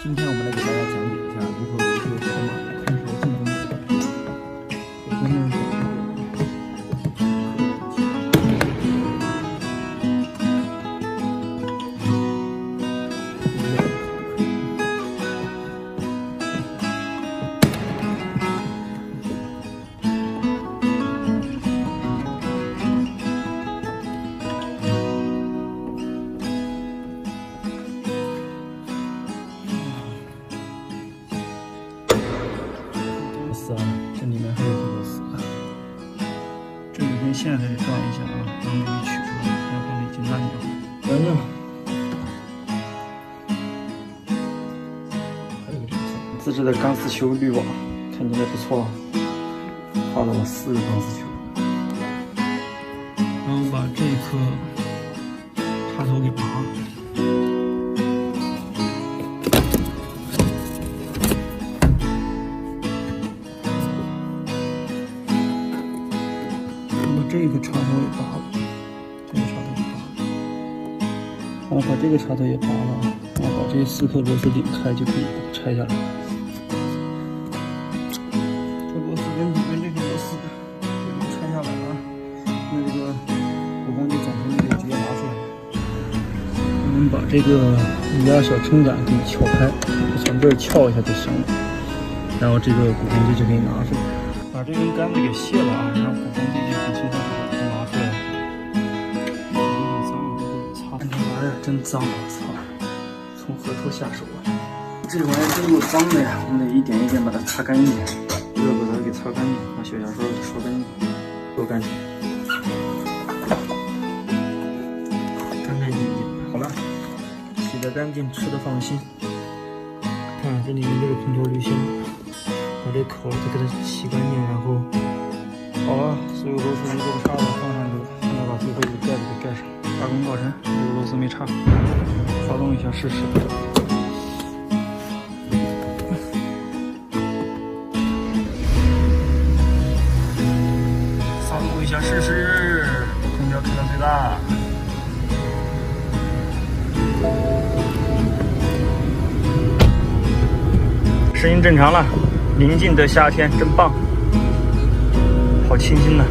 今天我们来给大家讲解一下如何维修宝马的空调进风口。首先呢，这里面还有很多丝，这里根线还得断一下啊，然后给取出来，然后已经烂掉了，干净了。还有这个自制的钢丝球滤网，看起来不错，画到了4个钢丝球，然后把这颗插头给拔了。这个插头也拔了，这个插头也拔了，然后把这个插头也拔了，然后把这4颗螺丝顶开就可以把它拆下来。这螺丝跟里面这个螺丝就拆下来了，那这个5公斤总成就直接拿出来。我们把这个雨压小撑杆给撬开，从这儿撬一下就行了，然后这个鼓风机就可以拿出来。把这根杆子给卸了啊，然后鼓风机就很轻松就拿出来了。有点脏，这擦。这玩意儿真脏，我操！从何处下手啊？这玩意儿真够脏的呀，我们得一点一点把它擦干净，热把它给擦干净，拿小牙刷给刷干净，多干净，干干净净。好了，洗得干净，吃得放心。看这里面这个空调滤芯。把这口再给它洗干净，然后好了，所有螺丝一个不差的放上去了。现在把最后一个盖子给盖上，大功告成，这个螺丝没差。发动一下试试。发动一下试试，空调开到最大。声音正常了。宁静的夏天真棒，好清新呐。